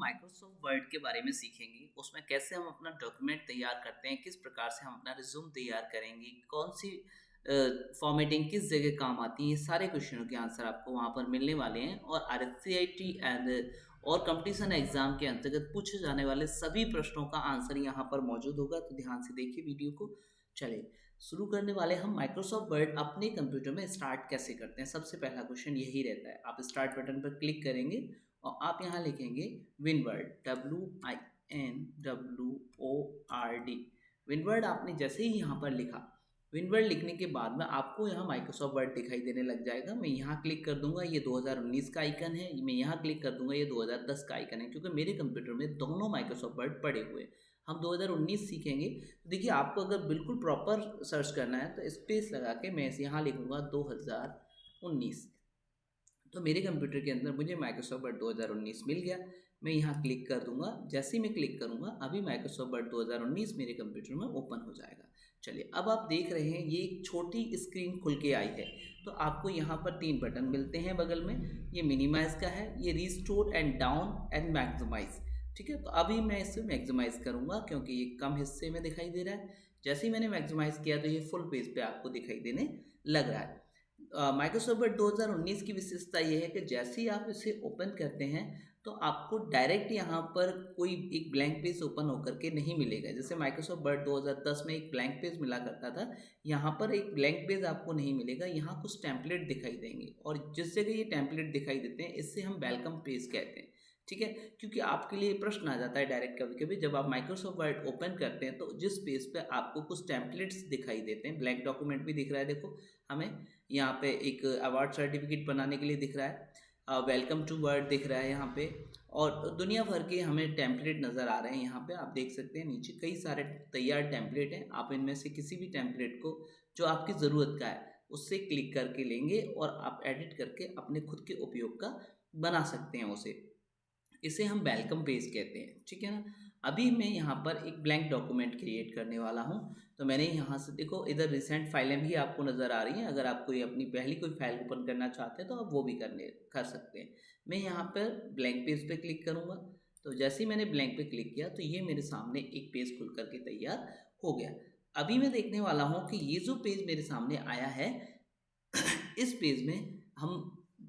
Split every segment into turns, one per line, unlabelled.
Microsoft word के बारे में सीखेंगे। उसमें कैसे हम अपना डॉक्यूमेंट तैयार करते हैं, किस प्रकार से हम अपना रिज्यूम तैयार करेंगे, कौन सी फॉर्मेटिंग किस जगह काम आती है, ये सारे क्वेश्चनों के आंसर आपको वहाँ पर मिलने वाले हैं। और आरएससीआईटी एंड और कंपटीशन एग्जाम के अंतर्गत पूछे जाने वाले सभी प्रश्नों का आंसर यहाँ पर मौजूद होगा, तो ध्यान से देखिए वीडियो को। चलिए शुरू करने वाले हम माइक्रोसॉफ्ट वर्ड अपने कंप्यूटर में स्टार्ट कैसे करते हैं। सबसे पहला क्वेश्चन यही रहता है, आप स्टार्ट बटन पर क्लिक करेंगे और आप यहाँ लिखेंगे विनवर्ड, WINWORD। विनवर्ड आपने जैसे ही यहाँ पर लिखा, विनवर्ड लिखने के बाद में आपको यहाँ माइक्रोसॉफ्ट वर्ड दिखाई देने लग जाएगा। मैं यहाँ क्लिक कर दूंगा, ये 2019 का आइकन है। मैं यहाँ क्लिक कर दूंगा, ये 2010 का आइकन है, क्योंकि मेरे कंप्यूटर में दोनों माइक्रोसॉफ्ट वर्ड पड़े हुए हैं। हम 2019 सीखेंगे, तो देखिए आपको अगर बिल्कुल प्रॉपर सर्च करना है तो स्पेस लगा के मैं यहाँ लिखूंगा 2019, तो मेरे कंप्यूटर के अंदर मुझे माइक्रोसॉफ्ट वर्ड 2019 मिल गया। मैं यहाँ क्लिक कर दूंगा, जैसे ही मैं क्लिक करूंगा अभी माइक्रोसॉफ्ट वर्ड 2019 मेरे कंप्यूटर में ओपन हो जाएगा। चलिए अब आप देख रहे हैं ये एक छोटी स्क्रीन खुल के आई है। तो आपको यहाँ पर 3 बटन मिलते हैं बगल में। ये मिनिमाइज का है, ये restore and down and maximise. ठीक है, तो अभी मैं इसे मैक्सिमाइज करूंगा क्योंकि ये कम हिस्से में दिखाई दे रहा है। जैसे ही मैंने मैक्सिमाइज किया तो ये फुल पेज पे आपको दिखाई देने लग रहा है। माइक्रोसॉफ्ट वर्ड 2019 की विशेषता यह है कि जैसे ही आप इसे ओपन करते हैं तो आपको डायरेक्ट यहाँ पर कोई एक ब्लैंक पेज ओपन होकर के नहीं मिलेगा। जैसे माइक्रोसॉफ्ट वर्ड 2010 में एक ब्लैंक पेज मिला करता था, यहाँ पर एक ब्लैंक पेज आपको नहीं मिलेगा। यहाँ कुछ टेम्पलेट दिखाई देंगे और जिस जगह ये टेम्पलेट दिखाई देते हैं इससे हम वेलकम पेज कहते हैं। ठीक है, क्योंकि आपके लिए प्रश्न आ जाता है डायरेक्ट कभी कभी जब आप माइक्रोसॉफ्ट वर्ड ओपन करते हैं तो जिस पेज पे आपको कुछ टेम्पलेट्स दिखाई देते हैं, ब्लैंक डॉक्यूमेंट भी दिख रहा है, देखो हमें यहाँ पे एक अवार्ड सर्टिफिकेट बनाने के लिए दिख रहा है, वेलकम टू वर्ड दिख रहा है यहाँ पे, और दुनिया भर के हमें टेम्पलेट नज़र आ रहे हैं। यहाँ पे आप देख सकते हैं नीचे कई सारे तैयार टेम्पलेट हैं। आप इनमें से किसी भी टेम्पलेट को जो आपकी ज़रूरत का है उससे क्लिक करके लेंगे और आप एडिट करके अपने खुद के उपयोग का बना सकते हैं उसे। इसे हम वेलकम पेज कहते हैं। ठीक है ना, अभी मैं यहाँ पर एक ब्लैंक डॉक्यूमेंट क्रिएट करने वाला हूँ। तो मैंने यहाँ से देखो इधर रिसेंट फाइलें भी आपको नज़र आ रही हैं। अगर आप कोई अपनी पहली कोई फाइल ओपन करना चाहते हैं तो आप वो भी कर सकते हैं। मैं यहाँ पर ब्लैंक पेज पे क्लिक करूँगा, तो जैसे ही मैंने ब्लैंक पे क्लिक किया तो ये मेरे सामने एक पेज खुल करके तैयार हो गया। अभी मैं देखने वाला हूँ कि ये जो पेज मेरे सामने आया है इस पेज में हम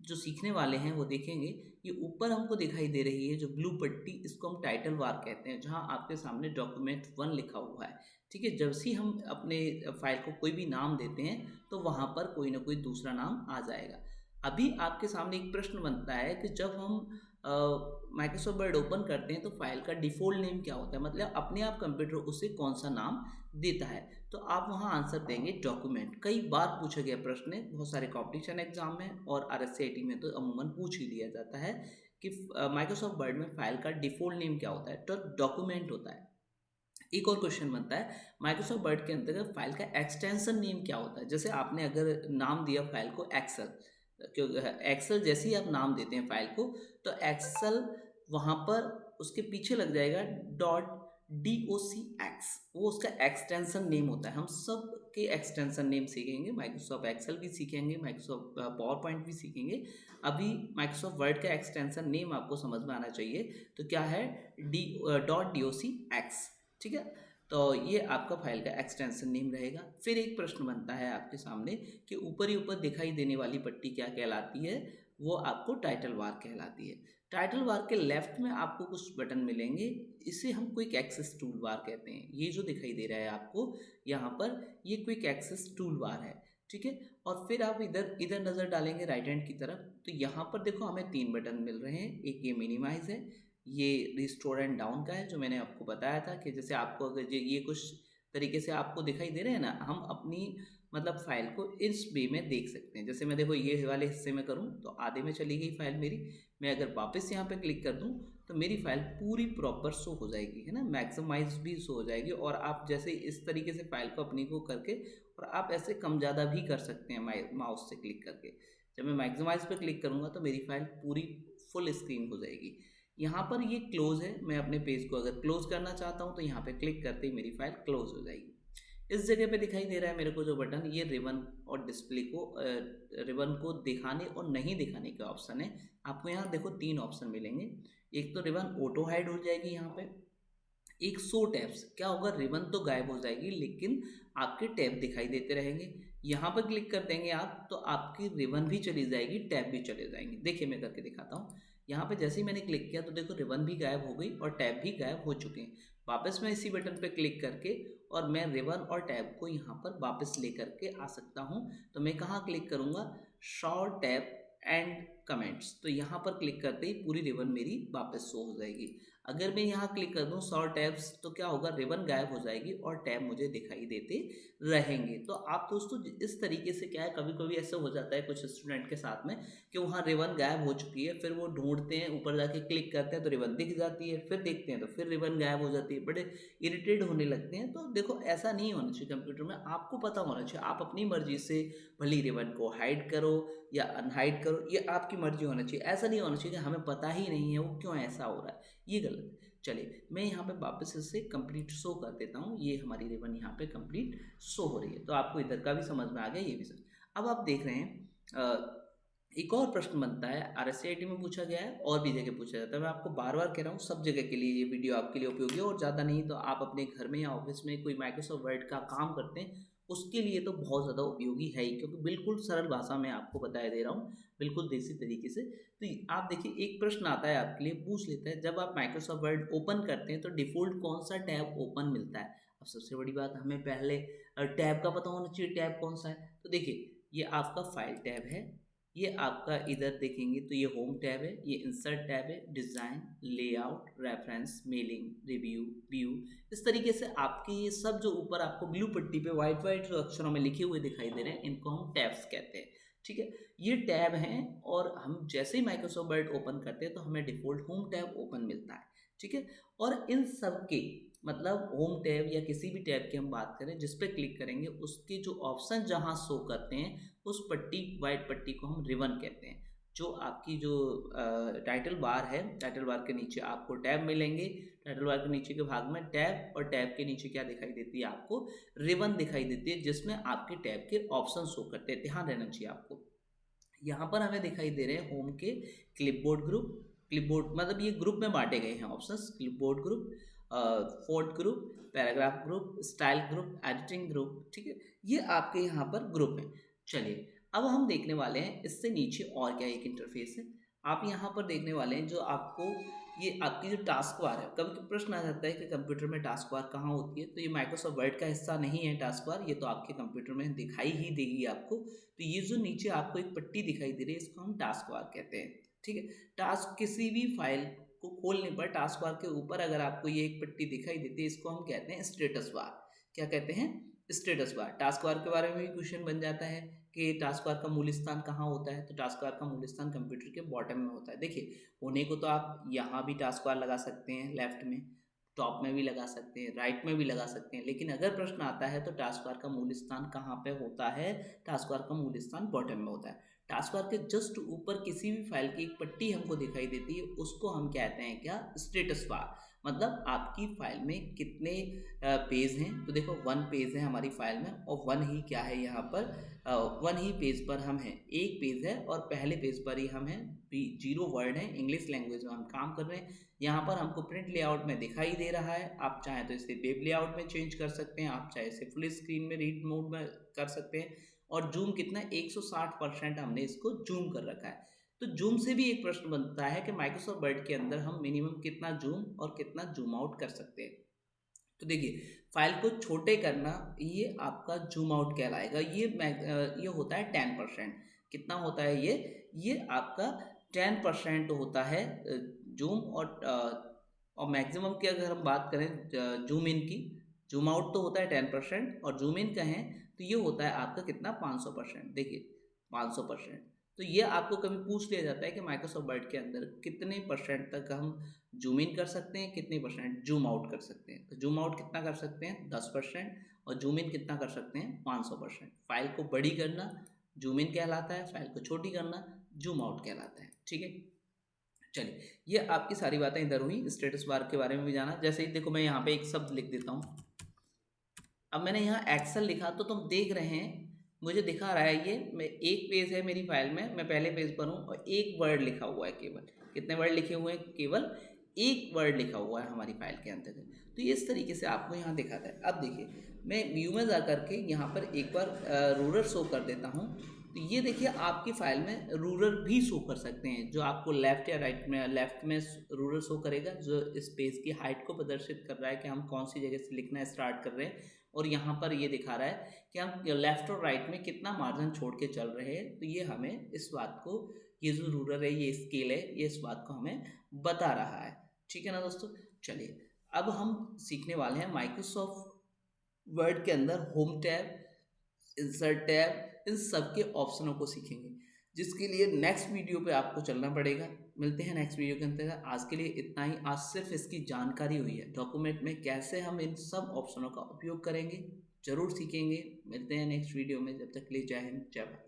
जो सीखने वाले हैं वो देखेंगे। ये ऊपर हमको दिखाई दे रही है जो ब्लू पट्टी, इसको हम टाइटल बार कहते हैं, जहां आपके सामने डॉक्यूमेंट 1 लिखा हुआ है। ठीक है, जब से हम अपने फाइल को कोई भी नाम देते हैं तो वहां पर कोई ना कोई दूसरा नाम आ जाएगा। अभी आपके सामने एक प्रश्न बनता है कि जब हम माइक्रोसॉफ्ट वर्ड ओपन करते हैं तो फाइल का डिफ़ॉल्ट नेम क्या होता है, मतलब अपने आप कंप्यूटर उसे कौन सा नाम देता है। तो आप वहाँ आंसर देंगे डॉक्यूमेंट। कई बार पूछा गया प्रश्न है, बहुत सारे कॉम्पिटिशन एग्जाम में और आरएससीआईटी में तो अमूमन पूछ ही लिया जाता है कि माइक्रोसॉफ्ट वर्ड में फाइल का डिफ़ॉल्ट नेम क्या होता है, तो डॉक्यूमेंट होता है। एक और क्वेश्चन बनता है माइक्रोसॉफ्ट वर्ड के अंतर्गत फाइल का एक्सटेंशन नेम क्या होता है। जैसे आपने अगर नाम दिया फाइल को एक्सेल, क्योंकि एक्सेल जैसे ही आप नाम देते हैं फाइल को तो एक्सेल वहाँ पर उसके पीछे लग जाएगा .docx, वो उसका एक्सटेंशन नेम होता है। हम सब के एक्सटेंशन नेम सीखेंगे, माइक्रोसॉफ्ट एक्सेल भी सीखेंगे, माइक्रोसॉफ्ट पावर पॉइंट भी सीखेंगे। अभी माइक्रोसॉफ्ट वर्ड का एक्सटेंशन नेम आपको समझ में आना चाहिए, तो क्या है .docx। ठीक है, तो ये आपका फाइल का एक्सटेंशन नेम रहेगा। फिर एक प्रश्न बनता है आपके सामने कि ऊपर ही ऊपर दिखाई देने वाली पट्टी क्या कहलाती है, वो आपको टाइटल बार कहलाती है। टाइटल बार के लेफ्ट में आपको कुछ बटन मिलेंगे, इसे हम क्विक एक्सेस टूल बार कहते हैं। ये जो दिखाई दे रहा है आपको यहाँ पर, ये क्विक एक्सेस टूल बार है। ठीक है, और फिर आप इधर इधर नज़र डालेंगे राइट हैंड की तरफ, तो यहाँ पर देखो हमें 3 बटन मिल रहे हैं। एक ये मिनिमाइज है, ये रिस्टोर एंड डाउन का है, जो मैंने आपको बताया था कि जैसे आपको अगर ये कुछ तरीके से आपको दिखाई दे रहे हैं ना, हम अपनी मतलब फाइल को इस वे में देख सकते हैं। जैसे मैं देखो ये वाले हिस्से में करूं तो आधे में चली गई फाइल मेरी। मैं अगर वापस यहाँ पे क्लिक कर दूं तो मेरी फाइल पूरी प्रॉपर शो हो जाएगी, है ना, मैक्सिमाइज भी शो हो जाएगी। और आप जैसे इस तरीके से फाइल को अपनी को करके, और आप ऐसे कम ज़्यादा भी कर सकते हैं माउस से क्लिक करके। जब मैं मैक्सिमाइज पे क्लिक करूँगा तो मेरी फाइल पूरी फुल स्क्रीन हो जाएगी। यहाँ पर ये क्लोज है, मैं अपने पेज को अगर क्लोज करना चाहता हूँ तो यहाँ पे क्लिक करते ही मेरी फाइल क्लोज हो जाएगी। इस जगह पे दिखाई दे रहा है मेरे को जो बटन, ये रिबन और डिस्प्ले को रिबन को दिखाने और नहीं दिखाने का ऑप्शन है। आपको यहाँ देखो 3 ऑप्शन मिलेंगे। एक तो रिबन ऑटो हाइड हो जाएगी यहाँ पे, एक शो टैब्स, क्या होगा, रिबन तो गायब हो जाएगी लेकिन आपके टैब दिखाई देते रहेंगे। यहाँ पर क्लिक कर देंगे आप तो आपकी रिबन भी चली जाएगी, टैब भी चले जाएंगे। देखिए मैं करके दिखाता हूँ। यहाँ पे जैसे ही मैंने क्लिक किया तो देखो रिबन भी गायब हो गई और टैब भी गायब हो चुके हैं। वापस मैं इसी बटन पे क्लिक करके और मैं रिबन और टैब को यहाँ पर वापस ले करके आ सकता हूँ। तो मैं कहाँ क्लिक करूँगा, शो टैब एंड कमेंट्स, तो यहाँ पर क्लिक करते ही पूरी रिबन मेरी वापस शो हो जाएगी। अगर मैं यहाँ क्लिक कर दूँ शो टैब्स तो क्या होगा, रिबन गायब हो जाएगी और टैब मुझे दिखाई देते रहेंगे। तो आप दोस्तों इस तरीके से क्या है, कभी कभी ऐसा हो जाता है कुछ स्टूडेंट के साथ में कि वहाँ रिबन गायब हो चुकी है, फिर वो ढूंढते हैं, ऊपर जाके क्लिक करते हैं तो रिबन दिख जाती है, फिर देखते हैं तो फिर रिबन गायब हो जाती है, बड़े इरिटेट होने लगते हैं। तो देखो ऐसा नहीं होना चाहिए कंप्यूटर में, आपको पता होना चाहिए, आप अपनी मर्जी से भली रिबन को हाइड करो या अनहाइड करो, ये आपकी मर्जी होना चाहिए। ऐसा नहीं होना चाहिए कि हमें पता ही नहीं है वो क्यों ऐसा हो रहा है, ये गलत है। चलिए मैं यहाँ पे वापस इसे कंप्लीट शो कर देता हूँ, ये हमारी रिबन यहाँ पे कंप्लीट शो हो रही है। तो आपको इधर का भी समझ में आ गया, ये भी समझ। अब आप देख रहे हैं एक और प्रश्न बनता है, RSCIT में पूछा गया है और भी जगह पूछा जाता है। मैं आपको बार बार कह रहा हूँ सब जगह के लिए ये वीडियो आपके लिए उपयोगी है, और ज़्यादा नहीं तो आप अपने घर में या ऑफिस में कोई माइक्रोसॉफ्ट वर्ड का काम करते हैं उसके लिए तो बहुत ज़्यादा उपयोगी है ही, क्योंकि बिल्कुल सरल भाषा में आपको बताया दे रहा हूँ, बिल्कुल देसी तरीके से। तो आप देखिए एक प्रश्न आता है आपके लिए, पूछ लेता है जब आप माइक्रोसॉफ्ट वर्ड ओपन करते हैं तो डिफ़ॉल्ट कौन सा टैब ओपन मिलता है। अब सबसे बड़ी बात, हमें पहले टैब का पता होना चाहिए, टैब कौन सा है। तो देखिए ये आपका फाइल टैब है, ये आपका इधर देखेंगे तो ये होम टैब है, ये इंसर्ट टैब है, design, layout, reference, mailing, review, view. इस तरीके से आपके ये सब जो ऊपर आपको ब्लू पट्टी पे वाइट वाइट जो अक्षरों में लिखे हुए दिखाई दे रहे हैं, इनको हम टैब्स कहते हैं। ठीक है, ये टैब हैं और हम जैसे ही माइक्रोसॉफ्ट वर्ड ओपन करते हैं तो हमें डिफ़ॉल्ट होम टैब ओपन मिलता है। ठीक है, और इन सब के मतलब होम टैब या किसी भी टैब की हम बात करें जिस पे क्लिक करेंगे उसके जो ऑप्शन जहाँ शो करते हैं उस पट्टी वाइट पट्टी को हम रिबन कहते हैं। जो आपकी जो टाइटल बार है, टाइटल बार के नीचे आपको टैब मिलेंगे, टाइटल बार के नीचे के भाग में टैब, और टैब के नीचे क्या दिखाई देती है आपको, रिबन दिखाई देती है जिसमें आपके टैब के ऑप्शन शो करते हैं। ध्यान रहना चाहिए आपको। यहाँ पर हमें दिखाई दे रहे हैं होम के क्लिपबोर्ड ग्रुप, क्लिपबोर्ड मतलब ये ग्रुप में बांटे गए हैं options, clipboard group, fold group, paragraph group, style group, editing group. ठीक है, ये आपके यहाँ पर ग्रुप हैं। चलिए अब हम देखने वाले हैं इससे नीचे और क्या एक इंटरफेस है। आप यहाँ पर देखने वाले हैं जो आपको ये आपकी जो टास्क बार है, कभी कभी प्रश्न आ जाता है कि कंप्यूटर में टास्क बार कहाँ होती है, तो ये माइक्रोसॉफ्ट वर्ड का हिस्सा नहीं है टास्क बार, ये तो आपके कंप्यूटर में दिखाई ही देगी आपको। तो ये जो नीचे आपको एक पट्टी दिखाई दे रही है इसको हम टास्क बार कहते हैं। ठीक है, टास्क किसी भी फाइल को खोलने पर टास्क बार के ऊपर अगर आपको ये एक पट्टी दिखाई देती है इसको हम कहते हैं स्टेटस बार। क्या कहते हैं, स्टेटस बार। टास्क बार के बारे में भी क्वेश्चन बन जाता है कि टास्क बार का मूल स्थान कहाँ होता है, तो टास्क बार का मूल स्थान कंप्यूटर के बॉटम में होता है। देखिए होने को तो आप यहाँ भी टास्क बार लगा सकते हैं, लेफ्ट में, टॉप में भी लगा सकते हैं, राइट में भी लगा सकते हैं, लेकिन अगर प्रश्न आता है तो टास्क बार का मूल स्थान कहाँ पे होता है, टास्क बार का मूल स्थान बॉटम में होता है। टास्क बार के जस्ट ऊपर किसी भी फाइल की एक पट्टी हमको दिखाई देती है उसको हम कहते हैं क्या, स्टेटस बार। मतलब आपकी फाइल में कितने पेज हैं, तो देखो 1 पेज है हमारी फाइल में और 1 ही क्या है यहाँ पर, 1 ही पेज पर हम हैं, एक पेज है और पहले पेज पर ही हम हैं, 0 वर्ड है, इंग्लिश लैंग्वेज में हम काम कर रहे हैं। यहाँ पर हमको प्रिंट लेआउट में दिखाई दे रहा है, आप चाहें तो इसे वेब लेआउट में चेंज कर सकते हैं, आप चाहे इसे फुल स्क्रीन में रीड मोड में कर सकते हैं। और जूम कितना, 160% हमने इसको जूम कर रखा है। तो जूम से भी एक प्रश्न बनता है कि माइक्रोसॉफ्ट वर्ड के अंदर हम मिनिमम कितना जूम और कितना जूम आउट कर सकते हैं। तो देखिए फाइल को छोटे करना ये आपका जूम आउट कहलाएगा, ये होता है 10%। कितना होता है ये आपका 10% होता है जूम, और मैक्सिमम की अगर हम बात करें जूम इन की, जूम आउट तो होता है 10% और जूम इन कहें तो ये होता है आपका कितना, 500%। देखिए 500%। तो ये आपको कभी पूछ लिया जाता है कि माइक्रोसॉफ्ट वर्ड के अंदर कितने परसेंट तक हम जूम इन कर सकते हैं, कितने परसेंट जूम आउट कर सकते हैं। तो जूम आउट कितना कर सकते हैं, 10%, और जूम इन कितना कर सकते हैं, 500%। फाइल को बड़ी करना जूम इन कहलाता है, फाइल को छोटी करना जूम आउट कहलाता है। ठीक है, चलिए ये आपकी सारी बातें इधर हुई, स्टेटस बार के बारे में भी जाना। जैसे ही देखो मैं यहाँ पे एक शब्द लिख देता हूँ, अब मैंने यहाँ एक्सेल लिखा तो तुम देख रहे हैं मुझे दिखा रहा है ये, मैं एक पेज है मेरी फाइल में, मैं पहले पेज पर हूँ और एक वर्ड लिखा हुआ है केवल। कितने वर्ड लिखे हुए हैं? केवल एक वर्ड लिखा हुआ है हमारी फाइल के अंतर्गत। तो इस तरीके से आपको यहाँ दिखाता है। अब देखिए, मैं व्यू में जा करके यहाँ पर एक बार रूलर शो कर देता हूँ। तो ये देखिए आपकी फाइल में रूलर भी शो कर सकते हैं, जो आपको लेफ्ट या राइट में, लेफ्ट में रूलर शो करेगा जो इस पेज की हाइट को प्रदर्शित कर रहा है कि हम कौन सी जगह से लिखना स्टार्ट कर रहे हैं, और यहाँ पर ये दिखा रहा है कि हम लेफ्ट और राइट में कितना मार्जिन छोड़ के चल रहे हैं। तो ये हमें इस बात को, ये जो रूलर है, ये स्केल है, ये इस बात को हमें बता रहा है। ठीक है ना दोस्तों? चलिए अब हम सीखने वाले हैं माइक्रोसॉफ्ट वर्ड के अंदर होम टैब, इंसर्ट टैब, इन सब के ऑप्शनों को सीखेंगे, जिसके लिए नेक्स्ट वीडियो पे आपको चलना पड़ेगा। मिलते हैं नेक्स्ट वीडियो के अंतर्गत। आज के लिए इतना ही। आज सिर्फ इसकी जानकारी हुई है डॉक्यूमेंट में कैसे हम इन सब ऑप्शनों का उपयोग करेंगे, जरूर सीखेंगे। मिलते हैं नेक्स्ट वीडियो में, जब तक के लिए जय हिंद, जय भारत।